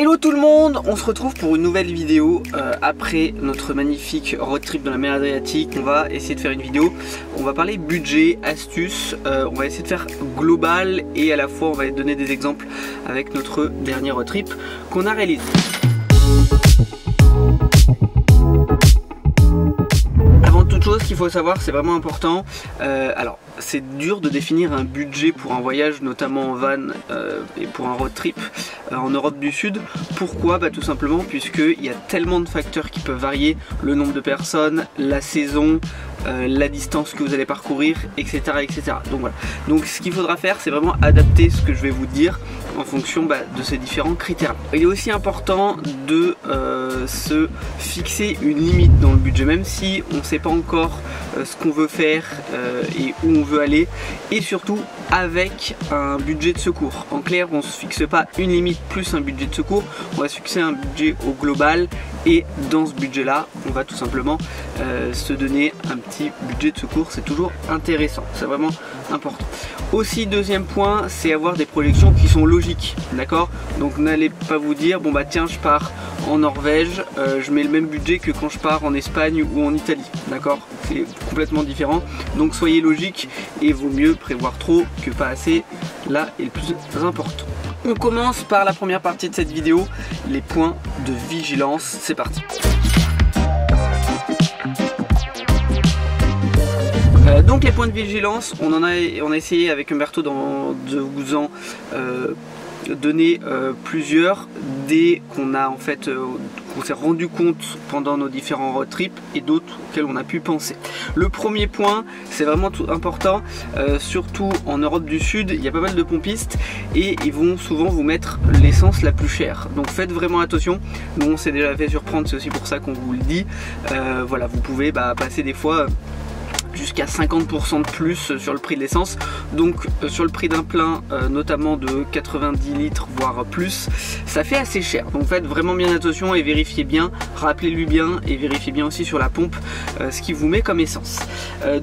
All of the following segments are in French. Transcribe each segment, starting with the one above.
Hello tout le monde, on se retrouve pour une nouvelle vidéo après notre magnifique road trip dans la mer Adriatique. On va essayer de faire une vidéo, on va parler budget, astuces, on va essayer de faire global et à la fois on va donner des exemples avec notre dernier road trip qu'on a réalisé. Avant toute chose, qu'il faut savoir, c'est vraiment important, alors c'est dur de définir un budget pour un voyage, notamment en van et pour un road trip en Europe du Sud. Pourquoi? Tout simplement puisqu'il y a tellement de facteurs qui peuvent varier, le nombre de personnes, la saison, la distance que vous allez parcourir, etc. etc. Donc voilà, donc ce qu'il faudra faire, c'est vraiment adapter ce que je vais vous dire en fonction de ces différents critères. Il est aussi important de se fixer une limite dans le budget, même si on ne sait pas encore ce qu'on veut faire et où on veut aller, et surtout avec un budget de secours. En clair, on ne se fixe pas une limite plus un budget de secours, on va se fixer un budget au global, et dans ce budget là on va tout simplement se donner un petit budget de secours. C'est toujours intéressant, c'est vraiment important. Aussi, deuxième point, c'est avoir des projections qui sont logiques, d'accord? Donc n'allez pas vous dire bon tiens, je pars en Norvège, je mets le même budget que quand je pars en Espagne ou en Italie, d'accord? C'est complètement différent, donc soyez logique et vaut mieux prévoir trop que pas assez, là est le plus important. On commence par la première partie de cette vidéo, les points de vigilance. C'est parti. Donc les points de vigilance, on a essayé avec Umberto de vous en donner plusieurs dès qu'on a qu'on s'est rendu compte pendant nos différents road trips et d'autres auxquels on a pu penser. Le premier point, c'est vraiment tout important, surtout en Europe du Sud, il y a pas mal de pompistes et ils vont souvent vous mettre l'essence la plus chère. Donc faites vraiment attention, nous on s'est déjà fait surprendre, c'est aussi pour ça qu'on vous le dit. Voilà, vous pouvez passer des fois jusqu'à 50% de plus sur le prix de l'essence, donc sur le prix d'un plein notamment de 90 litres voire plus, ça fait assez cher. Donc faites vraiment bien attention et vérifiez bien, rappelez-lui bien et vérifiez bien aussi sur la pompe ce qu'il vous met comme essence.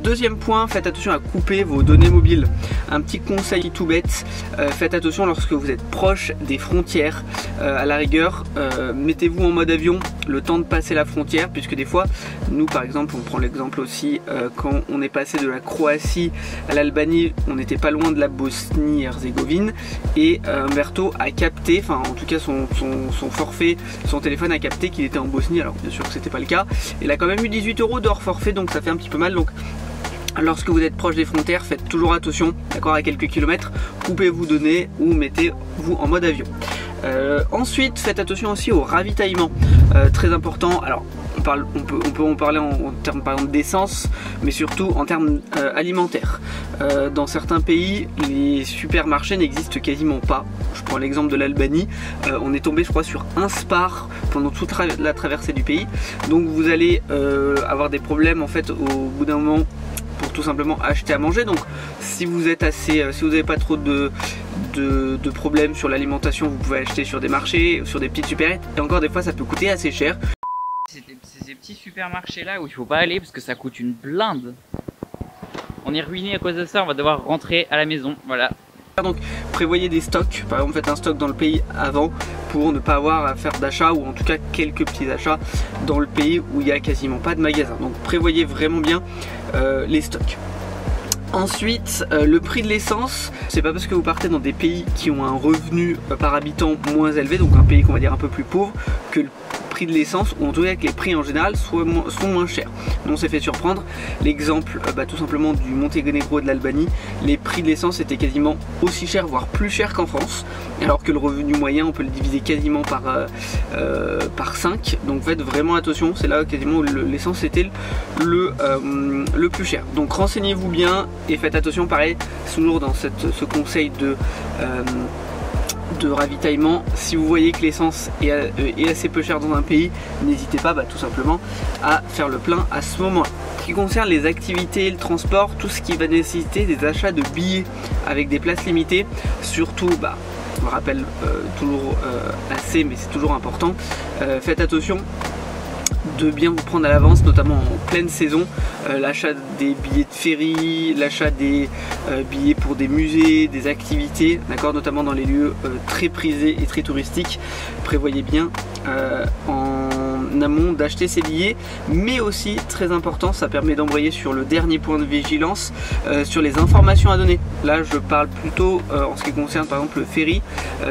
Deuxième point, faites attention à couper vos données mobiles. Un petit conseil tout bête, faites attention lorsque vous êtes proche des frontières, à la rigueur mettez-vous en mode avion le temps de passer la frontière, puisque des fois, nous par exemple, on prend l'exemple aussi quand on est passé de la Croatie à l'Albanie, on n'était pas loin de la Bosnie-Herzégovine et Umberto a capté, enfin en tout cas son forfait, son téléphone a capté qu'il était en Bosnie, alors bien sûr que c'était pas le cas. Il a quand même eu 18 € de hors forfait, donc ça fait un petit peu mal. Donc lorsque vous êtes proche des frontières, faites toujours attention, d'accord, à quelques kilomètres, coupez vos données ou mettez-vous en mode avion. Ensuite, faites attention aussi au ravitaillement, très important. Alors on peut en parler en termes par exemple d'essence, mais surtout en termes alimentaires. Dans certains pays, les supermarchés n'existent quasiment pas. Je prends l'exemple de l'Albanie, on est tombé je crois sur un Spar pendant toute la traversée du pays, donc vous allez avoir des problèmes en fait au bout d'un moment pour tout simplement acheter à manger. Donc si vous êtes si vous n'avez pas trop de problèmes sur l'alimentation, vous pouvez acheter sur des marchés, sur des petites supérettes, et encore des fois ça peut coûter assez cher. C'est ces petits supermarchés là où il faut pas aller parce que ça coûte une blinde. On est ruiné à cause de ça, on va devoir rentrer à la maison, voilà. Donc prévoyez des stocks, par exemple faites un stock dans le pays avant pour ne pas avoir à faire d'achat, ou en tout cas quelques petits achats dans le pays où il n'y a quasiment pas de magasin. Donc prévoyez vraiment bien les stocks. Ensuite, le prix de l'essence, c'est pas parce que vous partez dans des pays qui ont un revenu par habitant moins élevé, donc un pays qu'on va dire un peu plus pauvre, que le prix de l'essence, ou en tout cas que les prix en général sont moins chers. Nous on s'est fait surprendre, l'exemple tout simplement du Monténégro et de l'Albanie, les prix de l'essence étaient quasiment aussi chers, voire plus chers qu'en France, alors que le revenu moyen on peut le diviser quasiment par 5, donc faites vraiment attention, c'est là quasiment où l'essence était le plus cher. Donc renseignez-vous bien et faites attention, pareil, toujours dans ce conseil de ravitaillement, si vous voyez que l'essence est assez peu chère dans un pays, n'hésitez pas tout simplement à faire le plein à ce moment-là. Ce qui concerne les activités, le transport, tout ce qui va nécessiter des achats de billets avec des places limitées, surtout je me rappelle toujours assez, mais c'est toujours important, faites attention de bien vous prendre à l'avance, notamment en pleine saison, l'achat des billets de ferry, l'achat des billets pour des musées, des activités, d'accord, notamment dans les lieux très prisés et très touristiques. Prévoyez bien en amont d'acheter ces billets, mais aussi très important, ça permet d'embrayer sur le dernier point de vigilance, sur les informations à donner. Là je parle plutôt en ce qui concerne par exemple le ferry,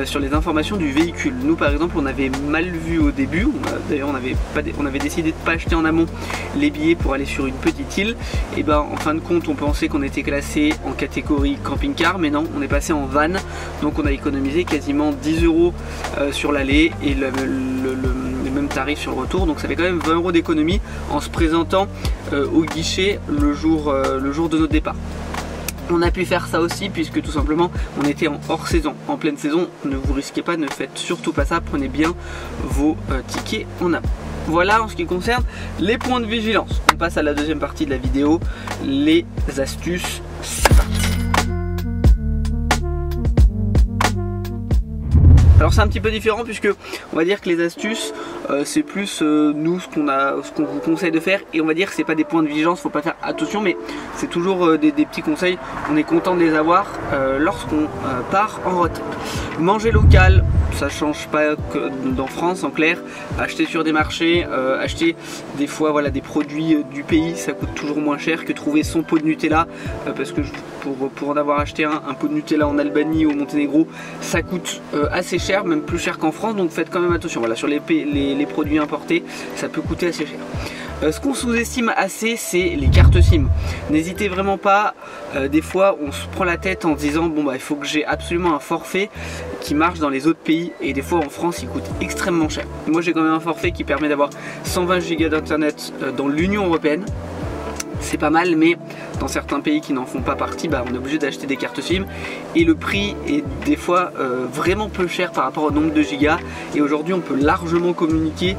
sur les informations du véhicule. Nous par exemple on avait mal vu au début, d'ailleurs on avait décidé de ne pas acheter en amont les billets pour aller sur une petite île, et ben en fin de compte on pensait qu'on était classé en catégorie camping-car, mais non, on est passé en van, donc on a économisé quasiment 10 € sur l'aller et le même tarif sur le retour, donc ça fait quand même 20 € d'économie en se présentant au guichet le jour de notre départ. On a pu faire ça aussi puisque tout simplement on était en hors saison. En pleine saison, ne vous risquez pas, ne faites surtout pas ça, prenez bien vos tickets en amont. Voilà en ce qui concerne les points de vigilance. On passe à la deuxième partie de la vidéo, les astuces. C'est parti. Alors c'est un petit peu différent puisque on va dire que les astuces c'est plus nous ce qu'on vous conseille de faire, et on va dire que c'est pas des points de vigilance, faut pas faire attention, mais c'est toujours des petits conseils, on est content de les avoir lorsqu'on part en road trip. Manger local, ça change pas que dans France en clair, acheter sur des marchés, acheter des fois voilà, des produits du pays, ça coûte toujours moins cher que trouver son pot de Nutella, parce que pour en avoir acheté un pot de Nutella en Albanie ou au Monténégro, ça coûte assez cher, même plus cher qu'en France, donc faites quand même attention. Voilà, sur les produits importés, ça peut coûter assez cher. Ce qu'on sous-estime assez, c'est les cartes SIM. N'hésitez vraiment pas, des fois on se prend la tête en se disant bon bah il faut que j'ai absolument un forfait qui marche dans les autres pays, et des fois en France il coûte extrêmement cher. Moi j'ai quand même un forfait qui permet d'avoir 120 Go d'internet dans l'Union Européenne. C'est pas mal, mais dans certains pays qui n'en font pas partie, bah, on est obligé d'acheter des cartes SIM et le prix est des fois vraiment peu cher par rapport au nombre de gigas, et aujourd'hui on peut largement communiquer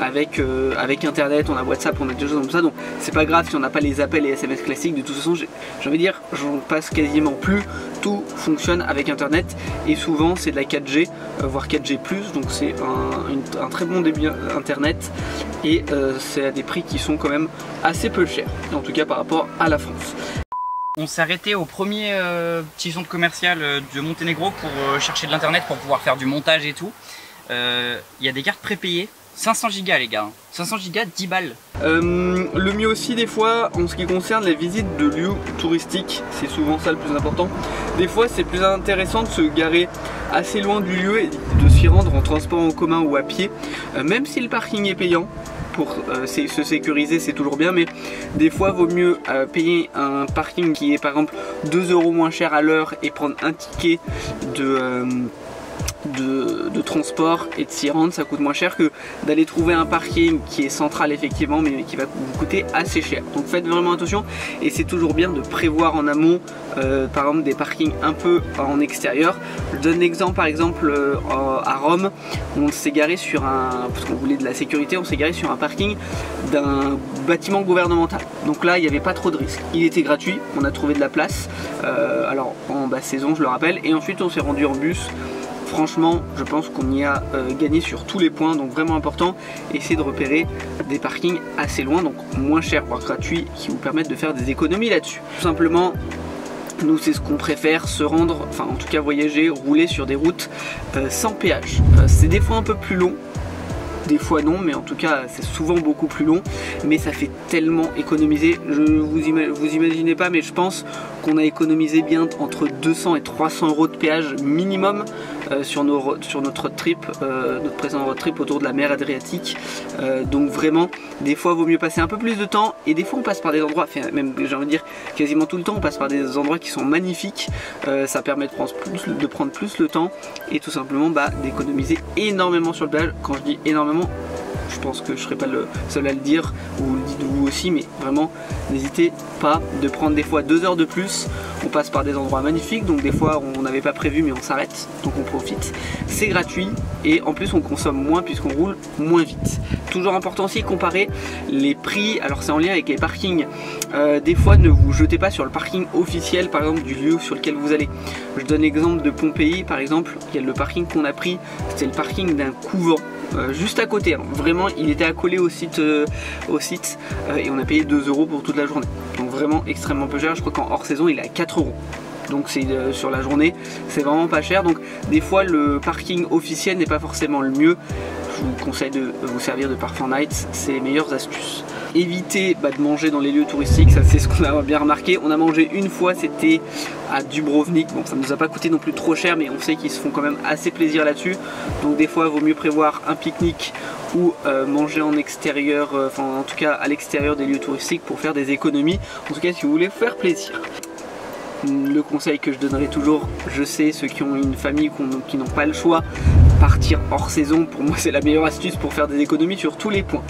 avec internet, on a WhatsApp, on a des choses comme ça, donc c'est pas grave si on n'a pas les appels et SMS classiques. De toute façon j'ai envie de dire, j'en passe quasiment plus, tout fonctionne avec internet, et souvent c'est de la 4G voire 4G+, donc c'est un très bon débit internet, et c'est à des prix qui sont quand même assez peu cher, en tout cas par rapport à la France. On s'est arrêté au premier petit centre commercial de Monténégro pour chercher de l'internet pour pouvoir faire du montage et tout. Il y a des cartes prépayées, 500 Go les gars, 500 Go 10 balles. Le mieux aussi des fois en ce qui concerne les visites de lieux touristiques, c'est souvent ça le plus important. Des fois c'est plus intéressant de se garer assez loin du lieu et de s'y rendre en transport en commun ou à pied, même si le parking est payant. Pour se sécuriser c'est toujours bien, mais des fois vaut mieux payer un parking qui est par exemple 2 € moins cher à l'heure et prendre un ticket de transport et de s'y rendre, ça coûte moins cher que d'aller trouver un parking qui est central effectivement, mais qui va vous coûter assez cher. Donc faites vraiment attention, et c'est toujours bien de prévoir en amont par exemple des parkings un peu en extérieur. Je donne l'exemple par exemple à Rome, on s'est garé sur parce qu'on voulait de la sécurité, on s'est garé sur un parking d'un bâtiment gouvernemental. Donc là il n'y avait pas trop de risques, il était gratuit, on a trouvé de la place, alors en basse saison je le rappelle, et ensuite on s'est rendu en bus. Franchement, je pense qu'on y a gagné sur tous les points, donc vraiment important, essayez de repérer des parkings assez loin, donc moins chers voire gratuits, qui vous permettent de faire des économies là-dessus. Tout simplement, nous c'est ce qu'on préfère, se rendre, enfin en tout cas voyager, rouler sur des routes sans péage. C'est des fois un peu plus long, des fois non, mais en tout cas c'est souvent beaucoup plus long, mais ça fait tellement économiser. Vous imaginez pas, mais je pense qu'on a économisé bien entre 200 et 300 € de péage minimum sur notre road trip, notre précédent road trip autour de la mer Adriatique. Donc vraiment, des fois vaut mieux passer un peu plus de temps, et des fois on passe par des endroits, enfin, même j'ai envie de dire quasiment tout le temps on passe par des endroits qui sont magnifiques. Ça permet de prendre plus le temps, et tout simplement d'économiser énormément sur le péage. Quand je dis énormément, je pense que je ne serai pas le seul à le dire, vous le dites vous aussi, mais vraiment n'hésitez pas de prendre des fois 2 heures de plus. On passe par des endroits magnifiques, donc des fois on n'avait pas prévu mais on s'arrête, donc on profite. C'est gratuit, et en plus on consomme moins puisqu'on roule moins vite. toujours important aussi de comparer les prix. Alors c'est en lien avec les parkings. Des fois ne vous jetez pas sur le parking officiel par exemple du lieu sur lequel vous allez. Je donne l'exemple de Pompéi par exemple. Il y a le parking qu'on a pris, c'était le parking d'un couvent. Juste à côté, hein. Vraiment il était accolé au site, et on a payé 2 € pour toute la journée, donc vraiment extrêmement peu cher. Je crois qu'en hors saison il est à 4 €, donc c'est sur la journée, c'est vraiment pas cher. Donc des fois le parking officiel n'est pas forcément le mieux. Je vous conseille de vous servir de Parfum Nights, c'est les meilleures astuces. Évitez de manger dans les lieux touristiques, ça c'est ce qu'on a bien remarqué. On a mangé une fois, c'était à Dubrovnik. Bon, ça ne nous a pas coûté non plus trop cher, mais on sait qu'ils se font quand même assez plaisir là-dessus. Donc des fois, il vaut mieux prévoir un pique-nique ou manger en extérieur, enfin en tout cas à l'extérieur des lieux touristiques pour faire des économies. En tout cas, si vous voulez vous faire plaisir. Le conseil que je donnerai toujours, je sais, ceux qui ont une famille qui n'ont pas le choix, partir hors saison, pour moi c'est la meilleure astuce pour faire des économies sur tous les points.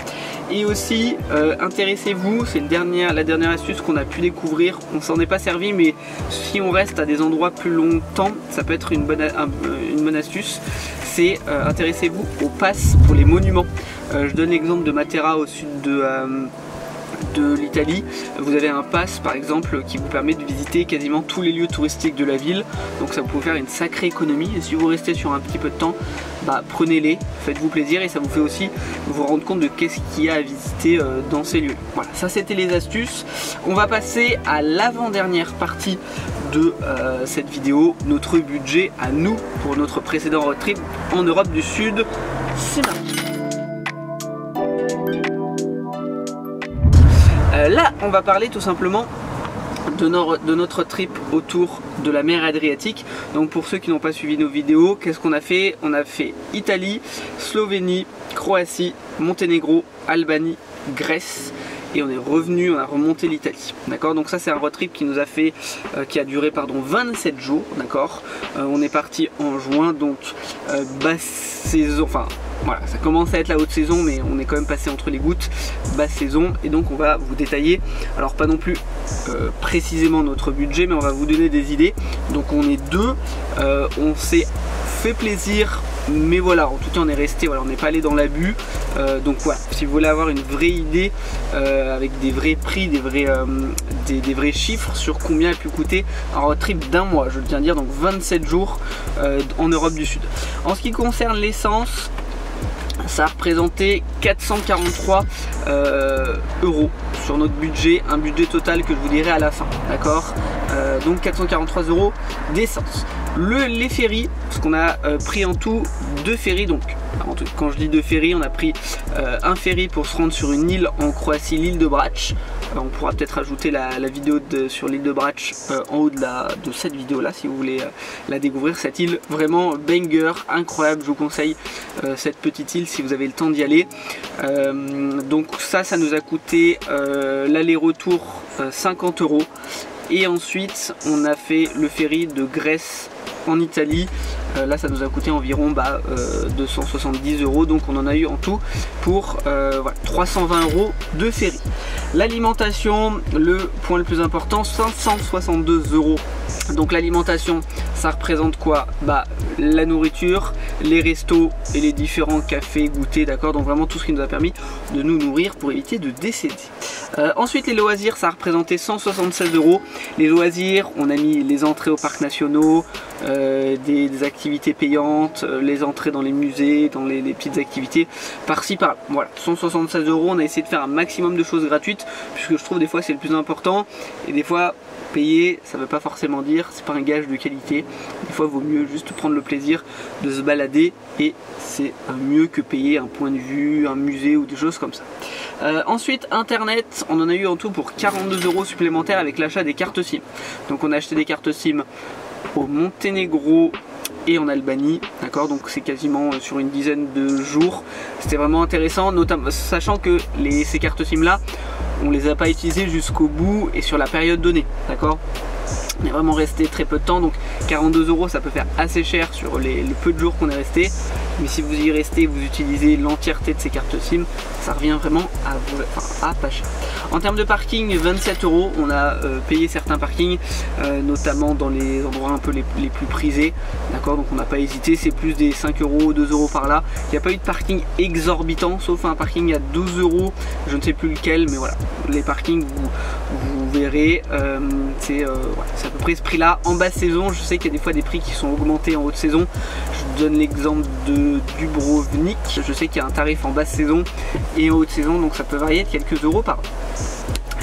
Et aussi intéressez-vous, c'est la dernière astuce qu'on a pu découvrir, on s'en est pas servi, mais si on reste à des endroits plus longtemps, ça peut être une bonne astuce. C'est intéressez-vous aux passes pour les monuments. Je donne l'exemple de Matera au sud de l'Italie. Vous avez un pass par exemple qui vous permet de visiter quasiment tous les lieux touristiques de la ville, donc ça peut vous faire une sacrée économie. Et si vous restez sur un petit peu de temps, prenez-les, faites-vous plaisir, et ça vous fait aussi vous rendre compte de qu'est-ce qu'il y a à visiter dans ces lieux. Voilà, ça c'était les astuces. On va passer à l'avant-dernière partie de cette vidéo, notre budget à nous pour notre précédent road trip en Europe du Sud. C'est parti. Là, on va parler tout simplement de notre trip autour de la mer Adriatique. Donc pour ceux qui n'ont pas suivi nos vidéos, qu'est-ce qu'on a fait? On a fait Italie, Slovénie, Croatie, Monténégro, Albanie, Grèce. Et on est revenu, on a remonté l'Italie, d'accord. Donc ça c'est un road trip qui nous a fait, qui a duré 27 jours, d'accord. On est parti en juin, donc basse saison, enfin voilà, ça commence à être la haute saison, mais on est quand même passé entre les gouttes, basse saison. Et donc on va vous détailler, alors pas non plus précisément notre budget, mais on va vous donner des idées. Donc on est deux, on s'est fait plaisir, mais voilà, en tout cas on est resté, voilà, on n'est pas allé dans l'abus. Donc voilà, si vous voulez avoir une vraie idée avec des vrais prix, des vrais chiffres sur combien a pu coûter un road trip d'un mois, je tiens à dire, donc 27 jours en Europe du Sud. En ce qui concerne l'essence, ça a représenté 443 € sur notre budget, un budget total que je vous dirai à la fin, d'accord. Donc 443 € d'essence. Les ferries, parce qu'on a pris en tout 2 ferries, donc quand je dis 2 ferries, on a pris un ferry pour se rendre sur une île en Croatie, l'île de Brač. On pourra peut-être ajouter la vidéo sur l'île de Brač en haut de cette vidéo là si vous voulez la découvrir. Cette île vraiment banger, incroyable, je vous conseille cette petite île si vous avez le temps d'y aller. Donc ça nous a coûté l'aller-retour 50 €. Et ensuite on a fait le ferry de Grèce en Italie. Là ça nous a coûté environ 270 €, donc on en a eu en tout pour 320 € de ferry. L'alimentation, le point le plus important, 562 €. Donc l'alimentation, ça représente quoi? La nourriture, les restos et les différents cafés, goûters, d'accord. Donc vraiment tout ce qui nous a permis de nous nourrir pour éviter de décéder. Ensuite les loisirs, ça a représenté 176 €. Les loisirs, on a mis les entrées aux parcs nationaux, des activités payantes, les entrées dans les musées, dans les petites activités par-ci par-là. Voilà, 176 €. On a essayé de faire un maximum de choses gratuites, puisque je trouve des fois c'est le plus important, et des fois payer ça veut pas forcément dire, c'est pas un gage de qualité. Des fois il vaut mieux juste prendre le plaisir de se balader, et c'est mieux que payer un point de vue, un musée ou des choses comme ça. Ensuite internet, on en a eu en tout pour 42 € supplémentaires avec l'achat des cartes SIM. Donc on a acheté des cartes SIM au Monténégro et en Albanie, d'accord. Donc c'est quasiment sur une dizaine de jours. C'était vraiment intéressant, notamment sachant que ces cartes SIM là, on les a pas utilisées jusqu'au bout et sur la période donnée, d'accord. On est vraiment resté très peu de temps, donc 42 €, ça peut faire assez cher sur les peu de jours qu'on est resté. Mais si vous y restez, vous utilisez l'entièreté de ces cartes SIM, ça revient vraiment à pas cher. En termes de parking, 27 €. On a payé certains parkings, notamment dans les endroits un peu les plus prisés. D'accord, donc on n'a pas hésité. C'est plus des 5 €, 2 € par là. Il n'y a pas eu de parking exorbitant, sauf un parking à 12 €. Je ne sais plus lequel, mais voilà. Les parkings, vous verrez, c'est à peu près ce prix-là. En basse saison, je sais qu'il y a des fois des prix qui sont augmentés en haute saison. Je vous donne l'exemple de Dubrovnik. Je sais qu'il y a un tarif en basse saison et en haute saison, donc ça peut varier de quelques euros par an.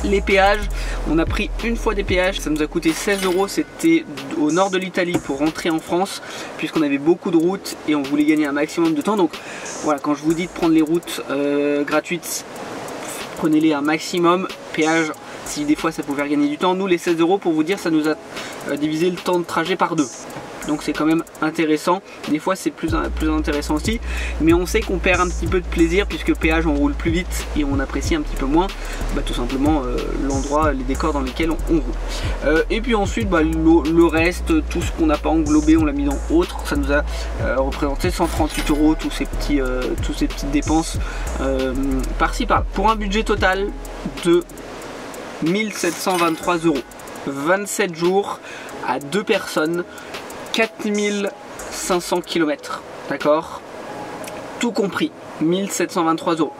Les péages, on a pris une fois des péages, ça nous a coûté 16 €, c'était au nord de l'Italie pour rentrer en France, puisqu'on avait beaucoup de routes et on voulait gagner un maximum de temps. Donc voilà, quand je vous dis de prendre les routes gratuites, prenez-les un maximum. Péage, si des fois ça pouvait gagner du temps, nous les 16 € pour vous dire, ça nous a divisé le temps de trajet par 2. Donc c'est quand même intéressant. Des fois c'est plus intéressant aussi, mais on sait qu'on perd un petit peu de plaisir, puisque péage on roule plus vite et on apprécie un petit peu moins tout simplement l'endroit, les décors dans lesquels on roule. Et puis ensuite le reste, tout ce qu'on n'a pas englobé, on l'a mis dans autre. Ça nous a représenté 138 €, toutes ces petites dépenses par-ci par-là, pour un budget total de 1723 €. 27 jours à 2 personnes, 4500 km, d'accord, tout compris, 1723 €.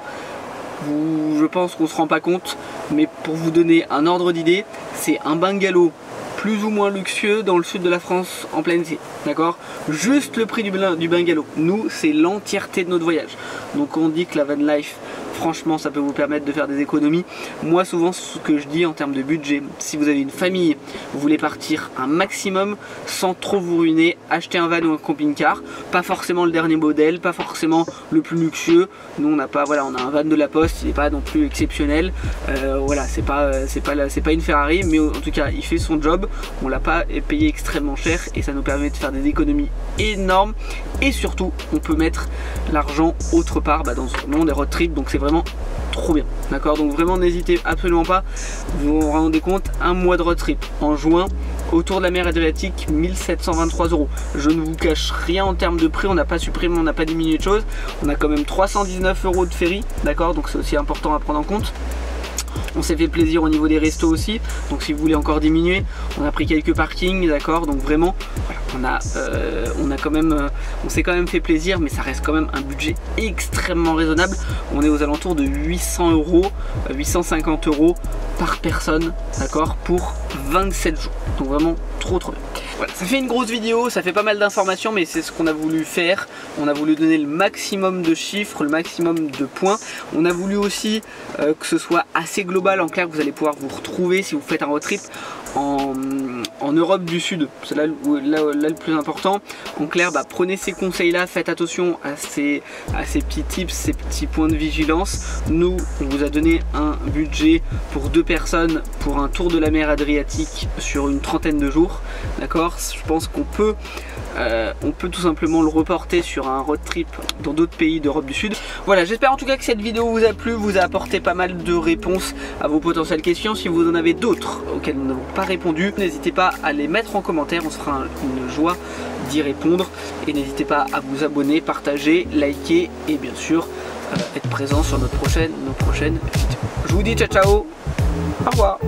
Je pense qu'on se rend pas compte, mais pour vous donner un ordre d'idée, c'est un bungalow plus ou moins luxueux dans le sud de la France en plein été, d'accord, juste le prix du bungalow. Nous, c'est l'entièreté de notre voyage. Donc on dit que la van life, franchement, ça peut vous permettre de faire des économies. Moi, souvent, ce que je dis en termes de budget, si vous avez une famille, vous voulez partir un maximum sans trop vous ruiner, achetez un van ou un camping-car. Pas forcément le dernier modèle, pas forcément le plus luxueux. Nous, on n'a pas, voilà, on a un van de la Poste, il n'est pas non plus exceptionnel. Voilà, c'est pas une Ferrari, mais en tout cas, il fait son job. On l'a pas payé extrêmement cher et ça nous permet de faire des économies énormes. Et surtout, on peut mettre l'argent autre part, dans ce monde des road trips. Donc c'est vraiment trop bien, d'accord. Donc vraiment n'hésitez absolument pas, vous vous rendez compte, un mois de road trip en juin autour de la mer Adriatique, 1723 €. Je ne vous cache rien en termes de prix, on n'a pas supprimé, on n'a pas diminué de choses, on a quand même 319 € de ferry, d'accord, donc c'est aussi important à prendre en compte. On s'est fait plaisir au niveau des restos aussi, donc si vous voulez encore diminuer, on a pris quelques parkings, d'accord, donc vraiment voilà, on s'est quand même fait plaisir, mais ça reste quand même un budget extrêmement raisonnable. On est aux alentours de 800 €, 850 € par personne, d'accord, pour 27 jours, donc vraiment trop bien. Voilà, ça fait une grosse vidéo, ça fait pas mal d'informations, mais c'est ce qu'on a voulu faire. On a voulu donner le maximum de chiffres, le maximum de points. On a voulu aussi que ce soit assez global, en clair, que vous allez pouvoir vous retrouver si vous faites un road trip en Europe du Sud. C'est là le plus important. En clair, prenez ces conseils là, faites attention à ces petits tips, ces petits points de vigilance. Nous, on vous a donné un budget pour 2 personnes pour un tour de la mer Adriatique sur une trentaine de jours, d'accord. Je pense qu'on peut tout simplement le reporter sur un road trip dans d'autres pays d'Europe du Sud. Voilà, j'espère en tout cas que cette vidéo vous a plu, vous a apporté pas mal de réponses à vos potentielles questions. Si vous en avez d'autres auxquelles nous n'avons pas répondu, n'hésitez pas à les mettre en commentaire, on se fera une joie d'y répondre. Et n'hésitez pas à vous abonner, partager, liker et bien sûr être présent sur nos prochaines vidéos. Je vous dis ciao ciao, au revoir.